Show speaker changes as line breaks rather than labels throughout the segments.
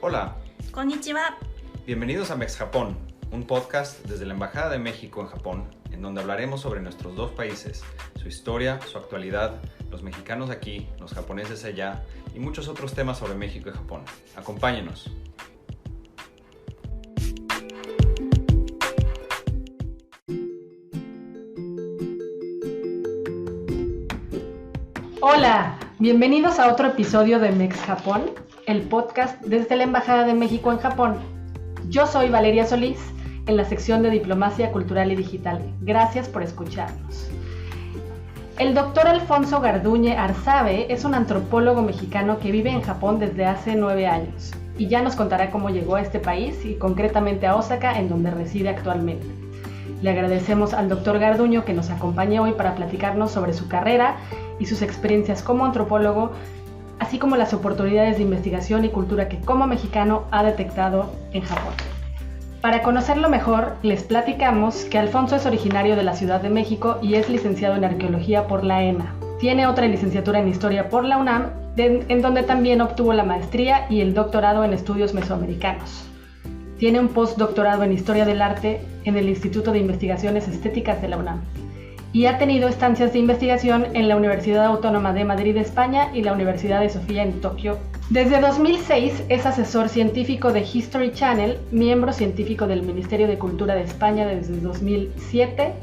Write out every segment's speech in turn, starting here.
Hola,
Konnichiwa.
bienvenidos a Mex Japón, un podcast desde la Embajada de México en Japón, en donde hablaremos sobre nuestros dos países, su historia, su actualidad, los mexicanos aquí, los japoneses allá y muchos otros temas sobre México y Japón. Acompáñenos.
Hola, bienvenidos a otro episodio de Mex Japón, el podcast desde la Embajada de México en Japón. Yo soy Valeria Solís, en la sección de Diplomacia Cultural y Digital. Gracias por escucharnos. El doctor Alfonso Garduñe Arzabe es un antropólogo mexicano que vive en Japón desde hace 9 años y ya nos contará cómo llegó a este país y concretamente a Osaka, en donde reside actualmente. Le agradecemos al doctor Garduño que nos acompañe hoy para platicarnos sobre su carrera y sus experiencias como antropólogo, así como las oportunidades de investigación y cultura que como mexicano ha detectado en Japón. Para conocerlo mejor, les platicamos que Alfonso es originario de la Ciudad de México y es licenciado en Arqueología por la ENA. Tiene otra licenciatura en Historia por la UNAM, en donde también obtuvo la maestría y el doctorado en Estudios Mesoamericanos. Tiene un postdoctorado en Historia del Arte en el Instituto de Investigaciones Estéticas de la UNAM y ha tenido estancias de investigación en la Universidad Autónoma de Madrid, España, y la Universidad de Sofía en Tokio. Desde 2006 es asesor científico de History Channel, miembro científico del Ministerio de Cultura de España desde 2007,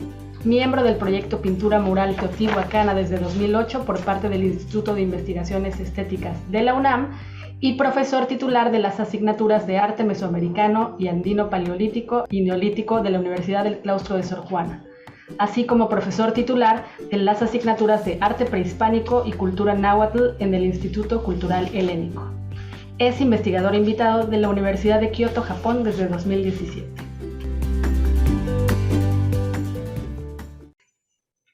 miembro del proyecto Pintura Mural Teotihuacana desde 2008 por parte del Instituto de Investigaciones Estéticas de la UNAM, y profesor titular de las asignaturas de Arte Mesoamericano y Andino Paleolítico y Neolítico de la Universidad del Claustro de Sor Juana, así como profesor titular de las asignaturas de Arte Prehispánico y Cultura Náhuatl en el Instituto Cultural Helénico. Es investigador invitado de la Universidad de Kioto, Japón, desde 2017.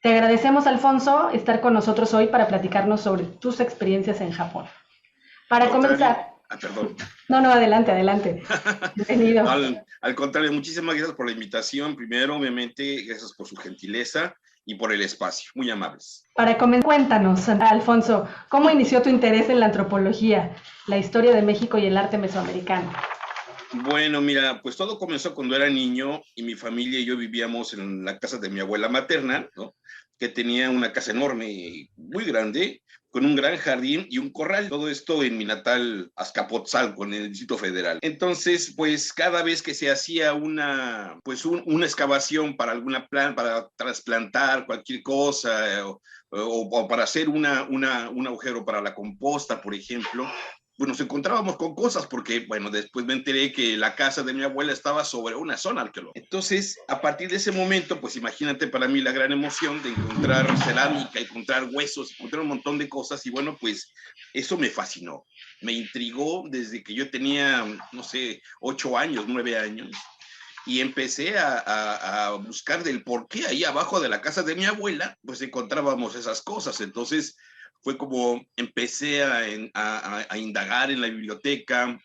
Te agradecemos, Alfonso, estar con nosotros hoy para platicarnos sobre tus experiencias en Japón. Para comenzar...
Perdón.
No, adelante. Bienvenido.
Al contrario, muchísimas gracias por la invitación. Primero, obviamente, gracias por su gentileza y por el espacio. Muy amables.
Para comenzar, cuéntanos, Alfonso, ¿cómo inició tu interés en la antropología, la historia de México y el arte mesoamericano?
Bueno, mira, pues todo comenzó cuando era niño y mi familia y yo vivíamos en la casa de mi abuela materna, ¿no? Que tenía una casa enorme, muy grande, con un gran jardín y un corral. Todo esto en mi natal Azcapotzalco, en el Distrito Federal. Entonces, pues cada vez que se hacía una excavación para alguna planta, para trasplantar cualquier cosa o para hacer un agujero para la composta, por ejemplo, pues nos encontrábamos con cosas porque, bueno, después me enteré que la casa de mi abuela estaba sobre una zona arqueológica. Entonces, a partir de ese momento, pues imagínate para mí la gran emoción de encontrar cerámica, encontrar huesos, encontrar un montón de cosas y bueno, pues eso me fascinó. Me intrigó desde que yo tenía, no sé, 8 años, 9 años y empecé a buscar del por qué ahí abajo de la casa de mi abuela, pues encontrábamos esas cosas. Entonces, fue como empecé a indagar en la biblioteca,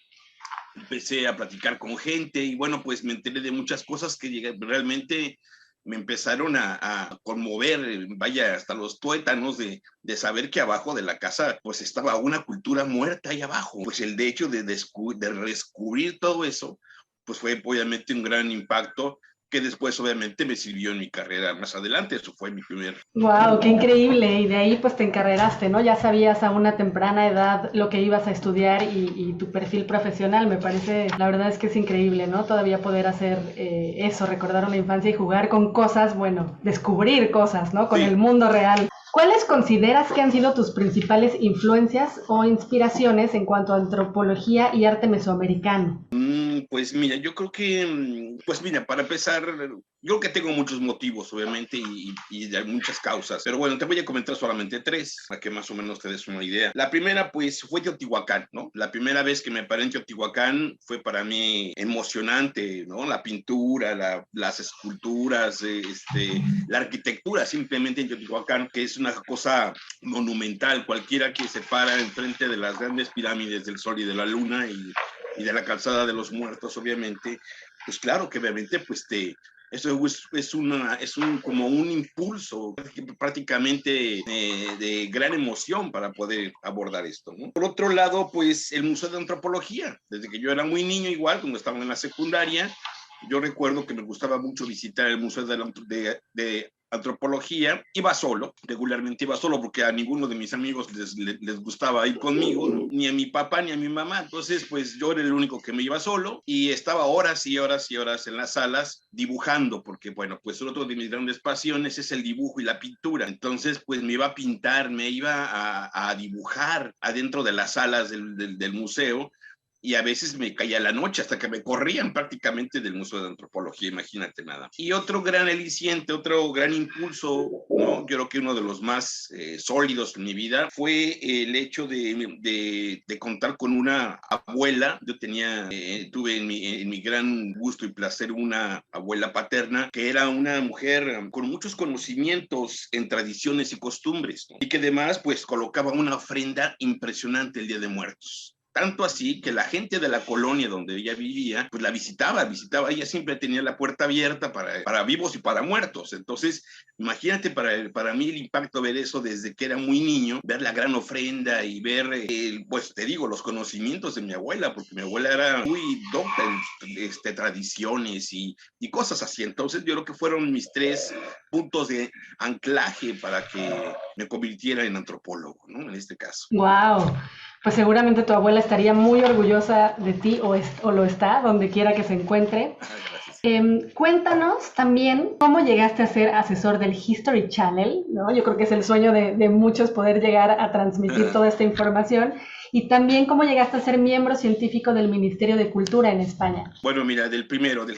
empecé a platicar con gente y bueno, pues me enteré de muchas cosas que realmente me empezaron a conmover, vaya, hasta los tuétanos de saber que abajo de la casa pues estaba una cultura muerta ahí abajo. Pues el hecho de redescubrir todo eso, pues fue obviamente un gran impacto que después obviamente me sirvió en mi carrera más adelante. Eso fue mi primer...
¡Wow! ¡Qué increíble! Y de ahí pues te encarreraste, ¿no? Ya sabías a una temprana edad lo que ibas a estudiar y tu perfil profesional. Me parece, la verdad es que es increíble, ¿no? Todavía poder hacer eso, recordar una infancia y jugar con cosas, bueno, descubrir cosas, ¿no? Con el mundo real. ¿Cuáles consideras que han sido tus principales influencias o inspiraciones en cuanto a antropología y arte mesoamericano?
Pues mira, yo creo que, pues mira, para empezar, yo creo que tengo muchos motivos, obviamente, y de muchas causas, pero bueno, te voy a comentar solamente 3, para que más o menos te des una idea. La primera, pues, fue Teotihuacán, ¿no? La primera vez que me paré en Teotihuacán fue para mí emocionante, ¿no? La pintura, las esculturas, la arquitectura simplemente en Teotihuacán, que es una cosa monumental. Cualquiera que se para enfrente de las grandes pirámides del Sol y de la Luna y de la calzada de los muertos, obviamente, pues claro que obviamente pues te Eso como un impulso prácticamente de gran emoción para poder abordar esto, ¿no? Por otro lado, pues el Museo de Antropología, desde que yo era muy niño, igual, cuando estaba en la secundaria, yo recuerdo que me gustaba mucho visitar el Museo de Antropología. Iba solo, regularmente iba solo, porque a ninguno de mis amigos les gustaba ir conmigo, ¿no? Ni a mi papá ni a mi mamá. Entonces, pues yo era el único que me iba solo y estaba horas y horas y horas en las salas dibujando, porque bueno, pues otro de mis grandes pasiones es el dibujo y la pintura. Entonces, pues me iba a pintar, me iba a dibujar adentro de las salas del museo, y a veces me caía la noche hasta que me corrían prácticamente del Museo de Antropología, imagínate nada. Y otro gran aliciente, otro gran impulso, ¿no? Yo creo que uno de los más sólidos en mi vida fue el hecho de contar con una abuela. Yo tuve en mi gran gusto y placer una abuela paterna que era una mujer con muchos conocimientos en tradiciones y costumbres, ¿no? Y que además pues colocaba una ofrenda impresionante el Día de Muertos. Tanto así que la gente de la colonia donde ella vivía, pues la visitaba, ella siempre tenía la puerta abierta para vivos y para muertos. Entonces, imagínate para mí el impacto ver eso desde que era muy niño, ver la gran ofrenda y ver, pues te digo, los conocimientos de mi abuela, porque mi abuela era muy docta en tradiciones y cosas así. Entonces, yo creo que fueron mis 3 puntos de anclaje para que me convirtiera en antropólogo, ¿no? En este caso.
¡Wow! Pues seguramente tu abuela estaría muy orgullosa de ti o lo está, donde quiera que se encuentre.
Gracias.
Cuéntanos también cómo llegaste a ser asesor del History Channel, ¿no? Yo creo que es el sueño de muchos poder llegar a transmitir toda esta información. Y también cómo llegaste a ser miembro científico del Ministerio de Cultura en España.
Bueno, mira, del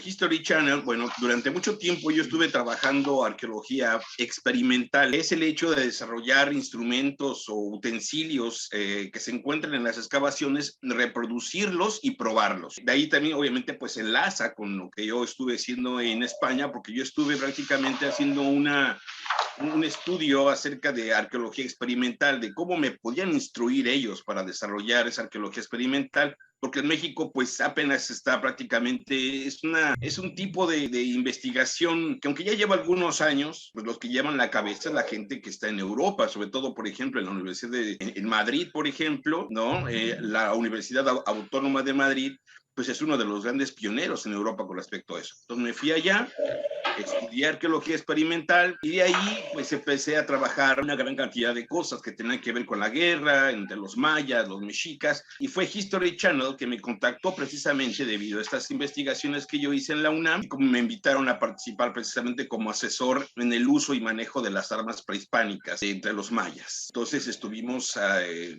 History Channel, bueno, durante mucho tiempo yo estuve trabajando arqueología experimental. Es el hecho de desarrollar instrumentos o utensilios que se encuentran en las excavaciones, reproducirlos y probarlos. De ahí también, obviamente, pues enlaza con lo que yo estuve haciendo en España, porque yo estuve prácticamente haciendo un estudio acerca de arqueología experimental, de cómo me podían instruir ellos para desarrollar esa arqueología experimental, porque en México pues apenas está prácticamente, es un tipo de investigación que aunque ya lleva algunos años, pues los que llevan la cabeza es la gente que está en Europa, sobre todo, por ejemplo, en la Universidad en Madrid, por ejemplo, ¿no? La Universidad Autónoma de Madrid, pues es uno de los grandes pioneros en Europa con respecto a eso. Entonces me fui allá, estudié arqueología experimental y de ahí pues empecé a trabajar una gran cantidad de cosas que tenían que ver con la guerra entre los mayas, los mexicas, y fue History Channel que me contactó precisamente debido a estas investigaciones que yo hice en la UNAM, y como me invitaron a participar precisamente como asesor en el uso y manejo de las armas prehispánicas entre los mayas. Entonces estuvimos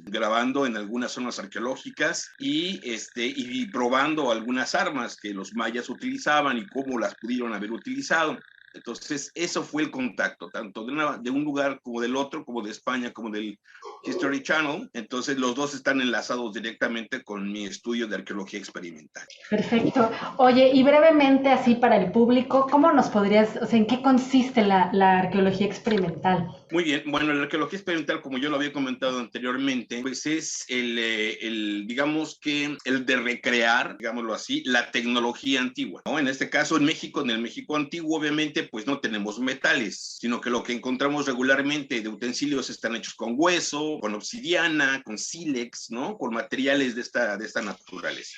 grabando en algunas zonas arqueológicas y probando algunas armas que los mayas utilizaban y cómo las pudieron haber utilizado. Entonces, eso fue el contacto, tanto de un lugar como del otro, como de España, como del History Channel. Entonces, los dos están enlazados directamente con mi estudio de arqueología experimental.
Perfecto. Oye, y brevemente, así para el público, ¿cómo nos podrías, o sea, en qué consiste la arqueología experimental?
Muy bien, bueno, la arqueología experimental, como yo lo había comentado anteriormente, pues es digamos que el de recrear, digámoslo así, la tecnología antigua, ¿no? En este caso, en el México antiguo, obviamente, pues no tenemos metales, sino que lo que encontramos regularmente de utensilios están hechos con hueso, con obsidiana, con sílex, ¿no? Con materiales de esta naturaleza.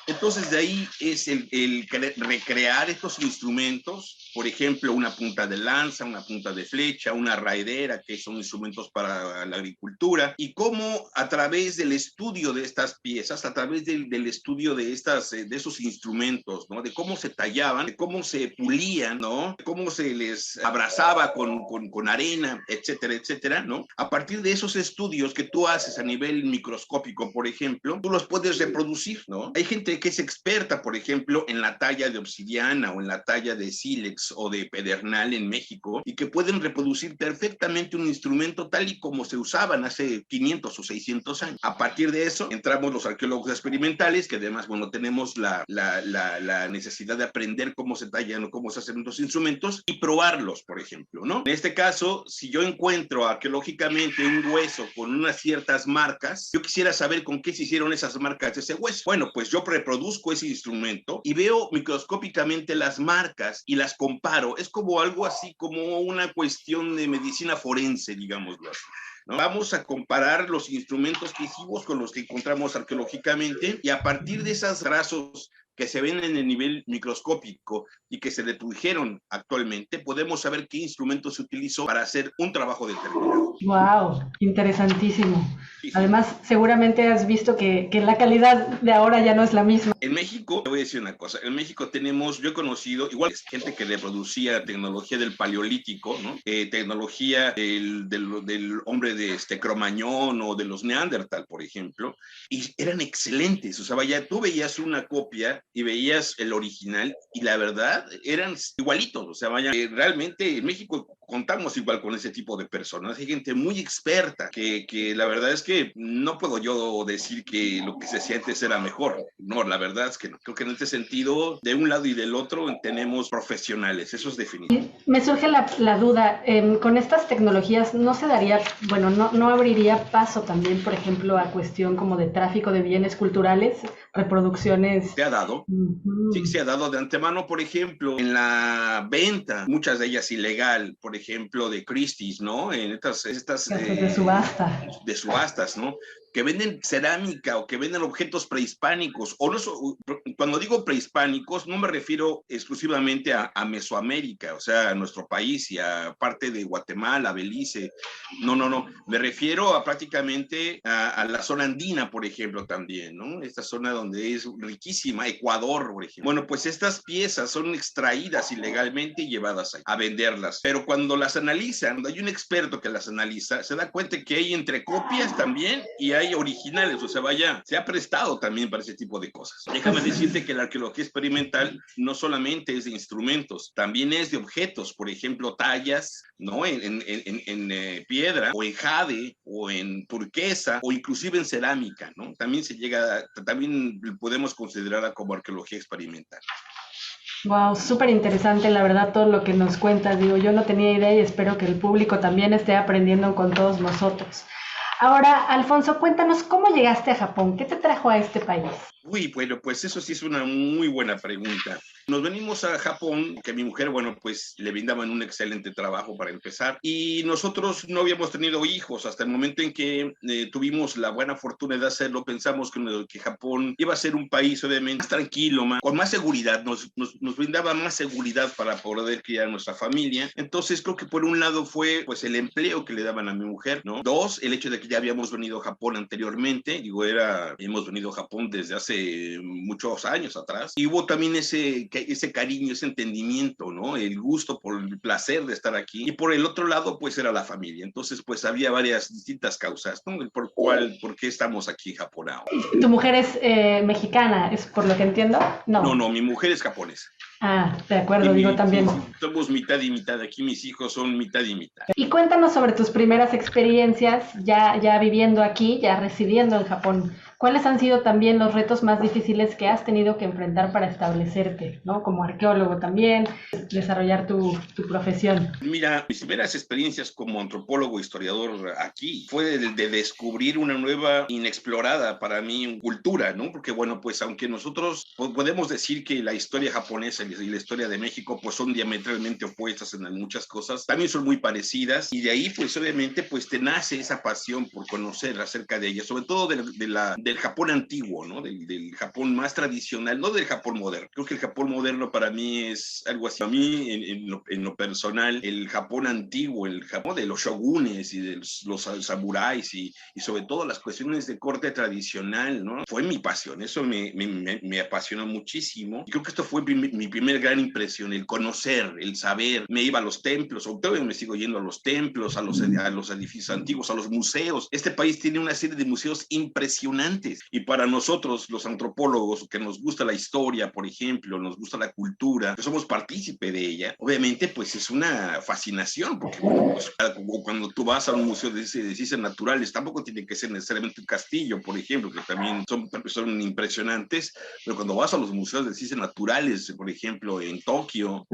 Entonces, de ahí es el recrear estos instrumentos, por ejemplo, una punta de lanza, una punta de flecha, una raidera, que son instrumentos para la agricultura, y cómo a través del estudio de estas piezas, a través del estudio de esos instrumentos, ¿no? De cómo se tallaban, de cómo se pulían, ¿no? De cómo se les abrazaba con arena, etcétera, etcétera, ¿no? A partir de esos estudios que tú haces a nivel microscópico, por ejemplo, tú los puedes reproducir, ¿no? Hay gente que es experta, por ejemplo, en la talla de obsidiana o en la talla de sílex, sílex o de pedernal en México y que pueden reproducir perfectamente un instrumento tal y como se usaban hace 500 o 600 años. A partir de eso entramos los arqueólogos experimentales, que además, bueno, tenemos la necesidad de aprender cómo se tallan o cómo se hacen los instrumentos y probarlos, por ejemplo, ¿no? En este caso, si yo encuentro arqueológicamente un hueso con unas ciertas marcas, yo quisiera saber con qué se hicieron esas marcas de ese hueso. Bueno, pues yo reproduzco ese instrumento y veo microscópicamente las marcas y las comparo. Es como algo así como una cuestión de medicina forense, digámoslo así, ¿no? Vamos a comparar los instrumentos que hicimos con los que encontramos arqueológicamente y a partir de esos trazos que se ven en el nivel microscópico y que se reprodujeron actualmente, podemos saber qué instrumento se utilizó para hacer un trabajo determinado.
¡Wow! Interesantísimo.
Sí, sí.
Además, seguramente has visto que la calidad de ahora ya no es la misma.
En México, te voy a decir una cosa, en México tenemos, yo he conocido, igual gente que reproducía tecnología del paleolítico, ¿no? Tecnología del hombre de Cromañón o de los Neandertal, por ejemplo, y eran excelentes, o sea, vaya, tú veías una copia y veías el original y la verdad eran igualitos, o sea, vaya, realmente en México contamos igual con ese tipo de personas, hay gente muy experta que la verdad es que no puedo yo decir que lo que se hacía antes era mejor, no, la verdad es que no. Creo que en este sentido, de un lado y del otro, tenemos profesionales, eso es definitivo.
Me surge la duda, con estas tecnologías no se daría, bueno, no abriría paso también, por ejemplo, a cuestión como de tráfico de bienes culturales, reproducciones.
Se ha dado, sí, se ha dado de antemano, por ejemplo, en la venta, muchas de ellas ilegal, por ejemplo, de Christie's, ¿no? En estas
de subasta.
De subastas, ¿no? Que venden cerámica o que venden objetos prehispánicos. O no, cuando digo prehispánicos, no me refiero exclusivamente a Mesoamérica, o sea, a nuestro país y a parte de Guatemala, Belice. No. Me refiero a prácticamente a la zona andina, por ejemplo, también, ¿no? Esta zona donde es riquísima, Ecuador, por ejemplo. Bueno, pues estas piezas son extraídas ilegalmente y llevadas a venderlas. Pero cuando las analizan, cuando hay un experto que las analiza, se da cuenta que hay entre copias también y hay originales, o sea, vaya, se ha prestado también para ese tipo de cosas. Déjame decirte que la arqueología experimental no solamente es de instrumentos, también es de objetos, por ejemplo, tallas, ¿no? En piedra, o en jade, o en turquesa, o inclusive en cerámica, ¿no? También podemos considerarla como arqueología experimental.
Wow, súper interesante, la verdad, todo lo que nos cuentas. Digo, yo no tenía idea y espero que el público también esté aprendiendo con todos nosotros. Ahora, Alfonso, cuéntanos cómo llegaste a Japón, ¿qué te trajo a este país?
Uy, bueno, pues eso sí es una muy buena pregunta. Nos venimos a Japón, que mi mujer, bueno, pues le brindaban un excelente trabajo para empezar, y nosotros no habíamos tenido hijos hasta el momento en que tuvimos la buena fortuna de hacerlo. Pensamos que Japón iba a ser un país obviamente más tranquilo, con más seguridad, nos brindaba más seguridad para poder criar a nuestra familia. Entonces creo que por un lado fue pues el empleo que le daban a mi mujer, ¿no? Dos, el hecho de que ya habíamos venido a Japón anteriormente, hemos venido a Japón desde hace muchos años atrás, y hubo también ese cariño, ese entendimiento, ¿no? El gusto por el placer de estar aquí, y por el otro lado, pues era la familia. Entonces, pues había varias distintas causas, ¿no? ¿Por qué estamos aquí en Japón ahora?
¿Tu mujer es mexicana, es por lo que entiendo?
No, mi mujer es japonesa.
Ah, de acuerdo, digo también.
Sí, somos mitad y mitad, aquí mis hijos son mitad y mitad.
Y cuéntanos sobre tus primeras experiencias ya viviendo aquí, ya residiendo en Japón. ¿Cuáles han sido también los retos más difíciles que has tenido que enfrentar para establecerte, ¿no? Como arqueólogo también, desarrollar tu profesión.
Mira, mis primeras experiencias como antropólogo e historiador aquí fue de descubrir una nueva, inexplorada para mí cultura, ¿no? Porque bueno, pues aunque nosotros podemos decir que la historia japonesa y la historia de México pues son diametralmente opuestas en muchas cosas, también son muy parecidas, y de ahí pues obviamente pues te nace esa pasión por conocer acerca de ellas, sobre todo del Japón antiguo, ¿no? Del Japón más tradicional, no del Japón moderno. Creo que el Japón moderno para mí es algo así. A mí, en lo personal, el Japón antiguo, el Japón de los shogunes y de los samuráis y sobre todo las cuestiones de corte tradicional, ¿no? Fue mi pasión, eso me apasionó muchísimo. Y creo que esto fue mi primer gran impresión, el conocer, el saber. Me iba a los templos, o todavía me sigo yendo a los templos, a los edificios antiguos, a los museos. Este país tiene una serie de museos impresionantes impresionantes. Y para nosotros, los antropólogos, que nos gusta la historia, por ejemplo, nos gusta la cultura, que somos partícipe de ella, obviamente, pues es una fascinación, porque bueno, pues, cuando tú vas a un museo de ciencias naturales, tampoco tiene que ser necesariamente un castillo, por ejemplo, que también son impresionantes, pero cuando vas a los museos de ciencias naturales, por ejemplo, en Tokio,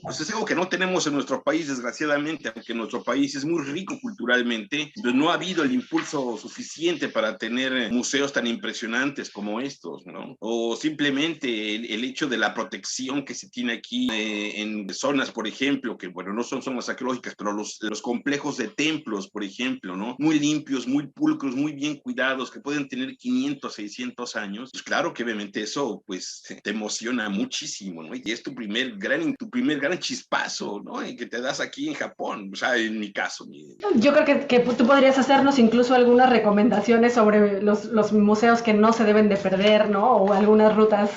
pues es algo que no tenemos en nuestro país, desgraciadamente, aunque nuestro país es muy rico culturalmente, pero no ha habido el impulso suficiente para tener museos tan impresionantes como estos, ¿no? O simplemente el hecho de la protección que se tiene aquí en zonas, por ejemplo, que bueno, no son zonas arqueológicas, pero los complejos de templos, por ejemplo, ¿no? Muy limpios, muy pulcros, muy bien cuidados, que pueden tener 500, 600 años, pues claro que obviamente eso pues te emociona muchísimo, ¿no? Y es tu primer gran chispazo, ¿no? Y que te das aquí en Japón, o sea, en mi caso.
Yo creo que tú podrías hacernos incluso algunas recomendaciones sobre los museos que no se deben de perder, ¿no? O algunas rutas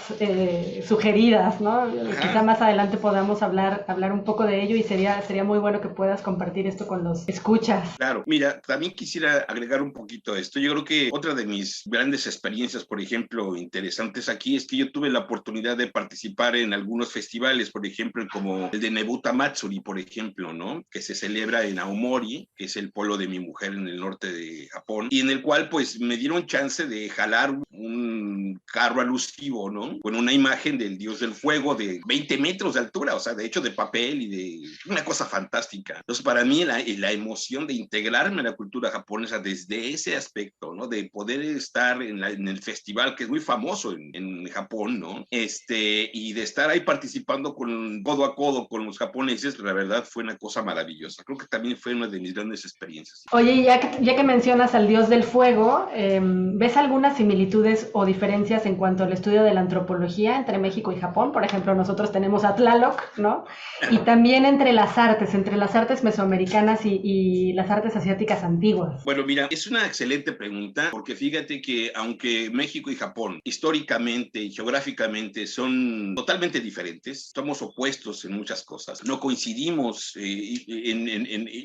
sugeridas, ¿no? Ajá. Quizá más adelante podamos hablar un poco de ello y sería muy bueno que puedas compartir esto con los escuchas.
Claro, mira, también quisiera agregar un poquito a esto. Yo creo que otra de mis grandes experiencias, por ejemplo, interesantes aquí, es que yo tuve la oportunidad de participar en algunos festivales, por ejemplo, como el de Nebuta Matsuri, por ejemplo, ¿no? Que se celebra en Aomori, que es el polo de mi mujer en el norte de Japón, y en el cual pues me dieron chance de jalar un carro alusivo, ¿no? Con una imagen del dios del fuego de 20 metros de altura, o sea, de hecho de papel y de una cosa fantástica. Entonces, para mí la emoción de integrarme a la cultura japonesa desde ese aspecto, ¿no? De poder estar en el festival, que es muy famoso en Japón, ¿no? Y de estar ahí participando codo a codo con los japoneses, la verdad fue una cosa maravillosa. Creo que también fue una de mis grandes experiencias.
Oye, ya que mencionas al dios del fuego, ¿ves algunas similitudes o diferencias en cuanto al estudio de la antropología entre México y Japón? Por ejemplo, nosotros tenemos a Tlaloc, ¿no? Y también entre las artes mesoamericanas y las artes asiáticas antiguas.
Bueno, mira, es una excelente pregunta, porque fíjate que aunque México y Japón históricamente y geográficamente son totalmente diferentes, somos opuestos en muchas cosas, no coincidimos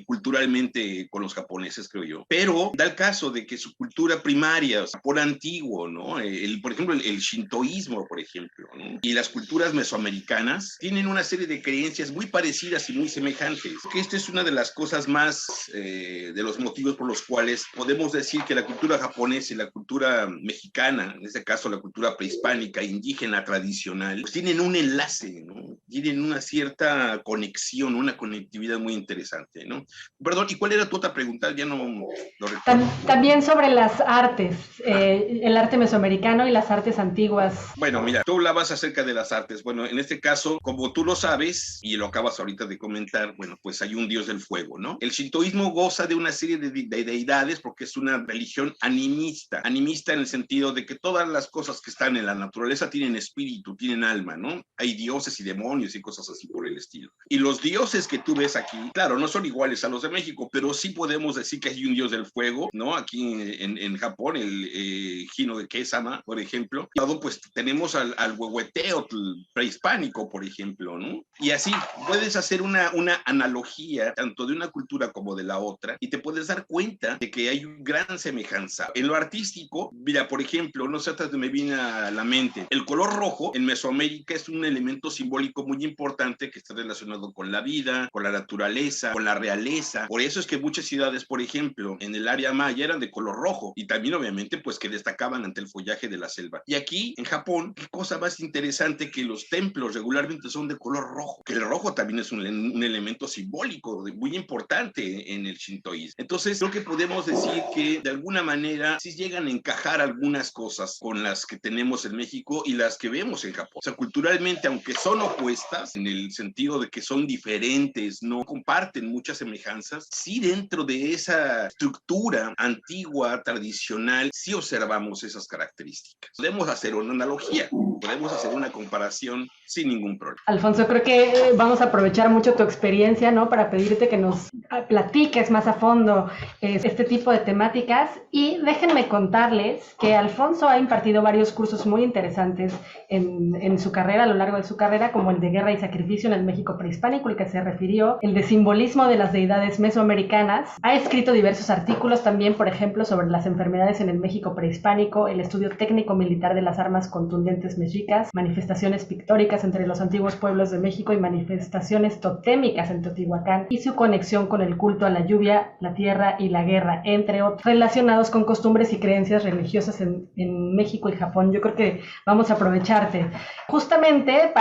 culturalmente con los japoneses, creo yo, pero da el caso de que su cultura primaria, o sea, Japón antiguo, ¿no? Por ejemplo, el shintoísmo, por ejemplo, ¿no? Y las culturas mesoamericanas tienen una serie de creencias muy parecidas y muy semejantes. Que esta es una de las cosas más, de los motivos por los cuales podemos decir que la cultura japonesa y la cultura mexicana, en este caso la cultura prehispánica, indígena, tradicional, pues tienen un enlace, ¿no? Tienen una cierta conexión, una conectividad muy interesante, ¿no? Perdón, ¿y cuál era tu otra pregunta? Ya no lo recuerdo.
También sobre las artes, el arte mesoamericano y las artes antiguas.
Bueno, mira, tú hablabas acerca de las artes. Bueno, en este caso, como tú lo sabes, y lo acabas ahorita de comentar, bueno, pues hay un dios del fuego, ¿no? El shintoísmo goza de una serie de deidades porque es una religión animista en el sentido de que todas las cosas que están en la naturaleza tienen espíritu, tienen alma, ¿no? Hay dioses y demonios y cosas así por el estilo. Y los dioses que tú ves aquí, claro, no son iguales a los de México, pero sí podemos decir que hay un dios del fuego, ¿no? Aquí en Japón, el Hino de Kesama, por ejemplo. Pues tenemos al Huehueteotl prehispánico, por ejemplo, ¿no? Y así puedes hacer una analogía tanto de una cultura como de la otra y te puedes dar cuenta de que hay una gran semejanza. En lo artístico, mira, por ejemplo, no sé hasta me viene a la mente, el color rojo en Mesoamérica es un elemento simbólico muy importante que está relacionado con la vida, con la naturaleza, con la realeza. Por eso es que muchas ciudades, por ejemplo, en el área maya eran de color rojo y también obviamente pues que destacaban ante el follaje de la selva. Y aquí en Japón, qué cosa más interesante que los templos regularmente son de color rojo, que el rojo también es un elemento simbólico muy importante en el shintoísmo. Entonces creo que podemos decir que de alguna manera sí llegan a encajar algunas cosas con las que tenemos en México y las que vemos en Japón. O sea, culturalmente, aunque son opuestas en el sentido de que son diferentes, no comparten muchas semejanzas, sí dentro de esa estructura antigua, tradicional, sí observamos esas características. temáticas. Podemos hacer una analogía, podemos hacer una comparación sin ningún problema.
Alfonso, creo que vamos a aprovechar mucho tu experiencia, ¿no? Para pedirte que nos platiques más a fondo este tipo de temáticas. Y déjenme contarles que Alfonso ha impartido varios cursos muy interesantes en su carrera, a lo largo de su carrera, como el de Guerra y Sacrificio en el México Prehispánico, el que se refirió, el de Simbolismo de las Deidades Mesoamericanas. Ha escrito diversos artículos también, por ejemplo, sobre las enfermedades en el México Prehispánico, el estudio técnico militar de las armas contundentes mexicas, manifestaciones pictóricas entre los antiguos pueblos de México y manifestaciones totémicas en Teotihuacán, y su conexión con el culto a la lluvia, la tierra y la guerra, entre otros, relacionados con costumbres y creencias religiosas en México y Japón. Yo creo que vamos a aprovecharte justamente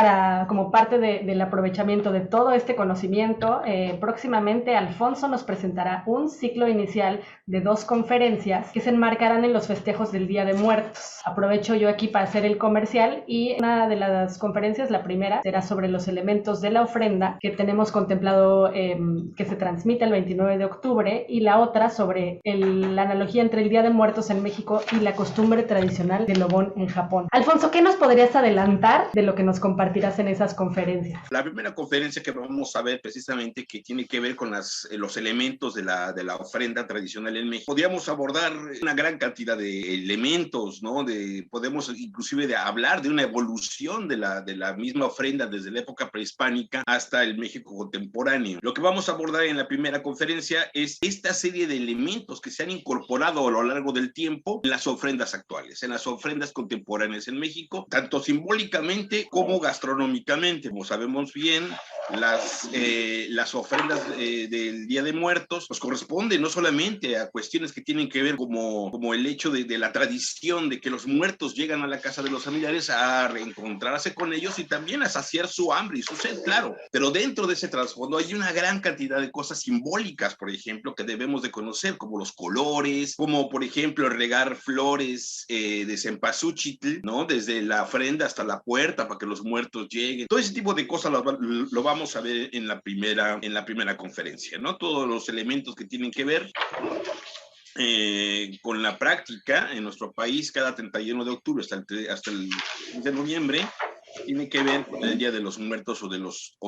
como parte del aprovechamiento de todo este conocimiento. Próximamente Alfonso nos presentará un ciclo inicial de 2 conferencias que se enmarcarán en los festejos del Día de Muertos. Aprovecho yo aquí para hacer el comercial, y una de las conferencias, la primera, será sobre los elementos de la ofrenda que tenemos contemplado que se transmite el 29 de octubre, y la otra sobre la analogía entre el Día de Muertos en México y la costumbre tradicional del Obon en Japón. Alfonso, ¿qué nos podrías adelantar de lo que nos compartirás en esas conferencias?
La primera conferencia que vamos a ver precisamente, que tiene que ver con los elementos de la ofrenda tradicional en México, podríamos abordar una gran cantidad de elementos, ¿no? Podemos inclusive hablar de una evolución de la misma ofrenda desde la época prehispánica hasta el México contemporáneo. Lo que vamos a abordar en la primera conferencia es esta serie de elementos que se han incorporado a lo largo del tiempo en las ofrendas actuales, en las ofrendas contemporáneas en México, tanto simbólicamente como gastronómicamente. Como sabemos bien, las ofrendas del Día de Muertos pues corresponden no solamente a cuestiones que tienen que ver como el hecho de la tradición de que los muertos llegan a la casa de los familiares a reencontrarse con ellos y también a saciar su hambre y su sed, claro, pero dentro de ese trasfondo hay una gran cantidad de cosas simbólicas, por ejemplo, que debemos de conocer, como los colores, como por ejemplo regar flores de cempasúchil, ¿no? Desde la ofrenda hasta la puerta para que los muertos lleguen. Todo ese tipo de cosas lo vamos a ver en la primera conferencia, ¿no? Todos los elementos que tienen que ver con la práctica en nuestro país cada 31 de octubre hasta el 15 de noviembre tiene que ver con el Día de los Muertos o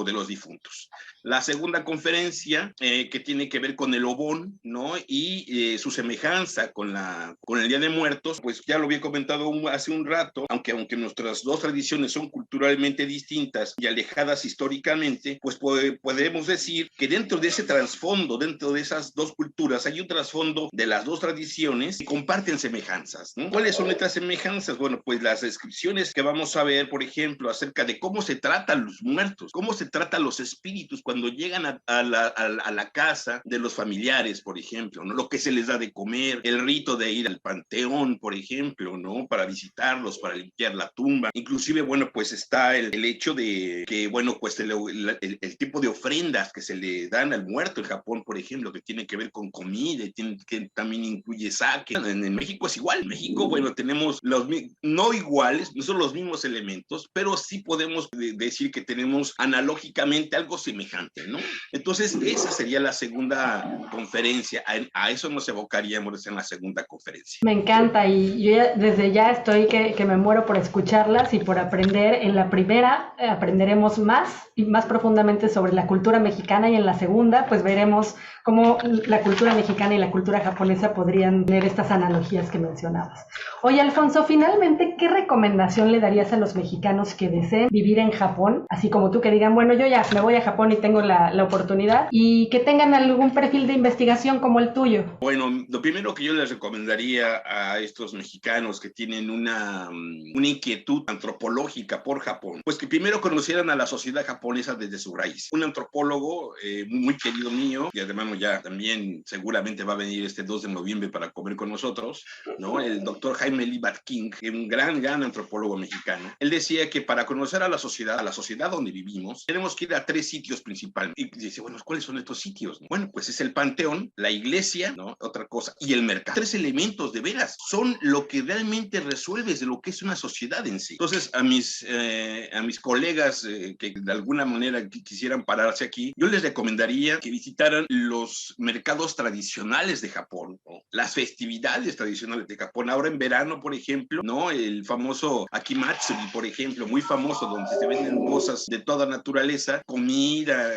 de los difuntos. La segunda conferencia que tiene que ver con el Obon, ¿no? Y su semejanza con el Día de Muertos, pues ya lo había comentado hace un rato, aunque nuestras dos tradiciones son culturalmente distintas y alejadas históricamente, pues podemos decir que dentro de ese trasfondo, dentro de esas dos culturas, hay un trasfondo de las dos tradiciones que comparten semejanzas, ¿no? ¿Cuáles son estas semejanzas? Bueno, pues las descripciones que vamos a ver, por ejemplo, acerca de cómo se tratan los muertos, cómo se tratan los espíritus cuando llegan a la casa de los familiares, por ejemplo, ¿no? Lo que se les da de comer, el rito de ir al panteón, por ejemplo, ¿no? Para visitarlos, para limpiar la tumba. Inclusive, bueno, pues está el hecho de que, bueno, pues el tipo de ofrendas que se le dan al muerto en Japón, por ejemplo, que tiene que ver con comida y que también incluye sake. En México es igual. En México, bueno, tenemos no iguales, no son los mismos elementos, pero sí podemos decir que tenemos analógicamente algo semejante, ¿no? Entonces, esa sería la segunda conferencia. A eso nos evocaríamos en la segunda conferencia.
Me encanta, y yo desde ya estoy que me muero por escucharlas y por aprender. En la primera aprenderemos más y más profundamente sobre la cultura mexicana, y en la segunda pues veremos cómo la cultura mexicana y la cultura japonesa podrían tener estas analogías que mencionabas. Oye, Alfonso, finalmente, ¿qué recomendación le darías a los mexicanos que deseen vivir en Japón? Así como tú, que digan, bueno, yo ya me voy a Japón y tengo la oportunidad, y que tengan algún perfil de investigación como el tuyo.
Bueno, lo primero que yo les recomendaría a estos mexicanos que tienen una inquietud antropológica por Japón, pues que primero conocieran a la sociedad japonesa desde su raíz. Un antropólogo muy querido mío, y además ya también seguramente va a venir este 2 de noviembre para comer con nosotros, ¿no? El doctor Jaime Libat King, un gran antropólogo mexicano. Él decía que para conocer a la sociedad donde vivimos, tenemos que ir a 3 sitios principales. Y dice, bueno, ¿cuáles son estos sitios? Bueno, pues es el panteón, la iglesia, ¿no? Otra cosa, y el mercado. 3 elementos, de veras, son lo que realmente resuelves de lo que es una sociedad en sí. Entonces, a mis colegas que de alguna manera quisieran pararse aquí, yo les recomendaría que visitaran los los mercados tradicionales de Japón, ¿no? Las festividades tradicionales de Japón. Ahora en verano, por ejemplo, ¿no? El famoso Akimatsuri, por ejemplo, muy famoso, donde se venden cosas de toda naturaleza, comida,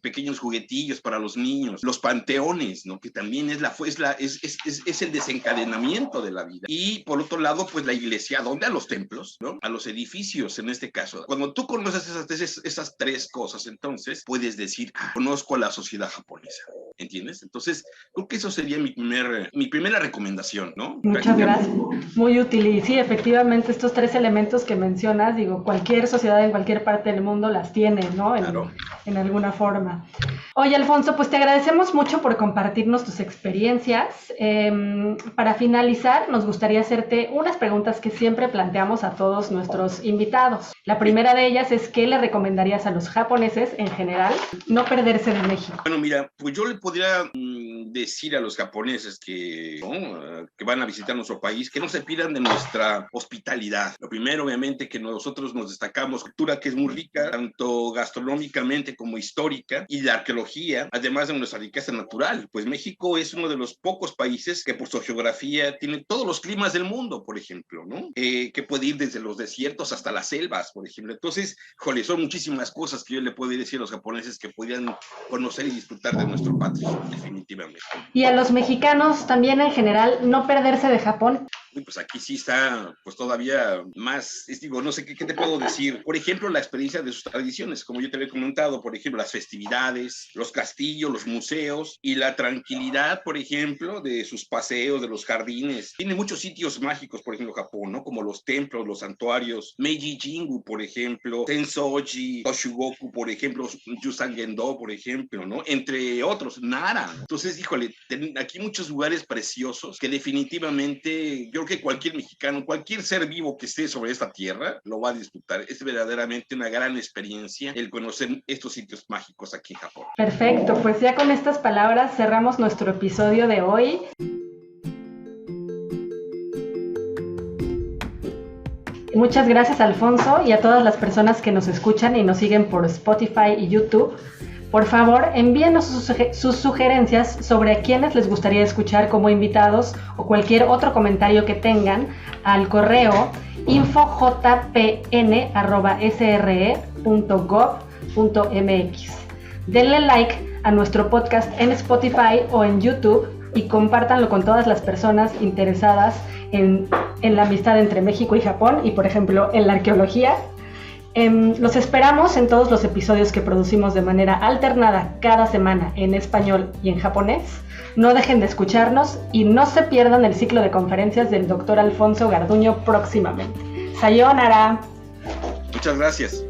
pequeños juguetillos para los niños, los panteones, ¿no? Que también es el desencadenamiento de la vida. Y por otro lado, pues la iglesia, ¿dónde? A los templos, ¿no? A los edificios, en este caso. Cuando tú conoces esas tres cosas, entonces puedes decir, conozco a la sociedad japonesa, ¿entiendes? Entonces, creo que eso sería mi primera recomendación, ¿no?
Muchas gracias. Muy útil. Y sí, efectivamente, estos tres elementos que mencionas, digo, cualquier sociedad en cualquier parte del mundo las tiene, ¿no?
Claro.
En alguna forma. Oye, Alfonso, pues te agradecemos mucho por compartirnos tus experiencias. Para finalizar, nos gustaría hacerte unas preguntas que siempre planteamos a todos nuestros invitados. La primera de ellas es, ¿qué le recomendarías a los japoneses en general no perderse de México?
Bueno, mira, pues yo le podría decir a los japoneses que van a visitar nuestro país, que no se pierdan de nuestra hospitalidad. Lo primero, obviamente, que nosotros nos destacamos, cultura que es muy rica, tanto gastronómicamente como histórica, y la arqueología, además de nuestra riqueza natural. Pues México es uno de los pocos países que por su geografía tiene todos los climas del mundo, por ejemplo, ¿no? Que puede ir desde los desiertos hasta las selvas, por ejemplo. Entonces, son muchísimas cosas que yo le puedo decir a los japoneses que podrían conocer y disfrutar de nuestro patio, definitivamente.
Y a los mexicanos también en general, no perderse de Japón.
Pues aquí sí está, pues todavía más, no sé qué te puedo decir. Por ejemplo, la experiencia de sus tradiciones, como yo te había comentado, por ejemplo, las festividades, los castillos, los museos y la tranquilidad, por ejemplo, de sus paseos, de los jardines. Tiene muchos sitios mágicos, por ejemplo, Japón, ¿no? Como los templos, los santuarios, Meiji-jingu, por ejemplo, Tensoji, Toshugoku, por ejemplo, Yusan-gendo, por ejemplo, ¿no? Entre otros, Nara. Entonces, híjole, aquí muchos lugares preciosos que definitivamente yo que cualquier mexicano, cualquier ser vivo que esté sobre esta tierra lo va a disfrutar. Es verdaderamente una gran experiencia el conocer estos sitios mágicos aquí en Japón.
Perfecto, pues ya con estas palabras cerramos nuestro episodio de hoy. Muchas gracias, Alfonso, y a todas las personas que nos escuchan y nos siguen por Spotify y YouTube. Por favor, envíenos sus sugerencias sobre a quienes les gustaría escuchar como invitados o cualquier otro comentario que tengan al correo infojpn@sre.gov.mx. Denle like a nuestro podcast en Spotify o en YouTube y compártanlo con todas las personas interesadas en la amistad entre México y Japón y, por ejemplo, en la arqueología. Los esperamos en todos los episodios que producimos de manera alternada cada semana en español y en japonés. No dejen de escucharnos y no se pierdan el ciclo de conferencias del Dr. Alfonso Garduño próximamente. Sayonara.
Muchas gracias.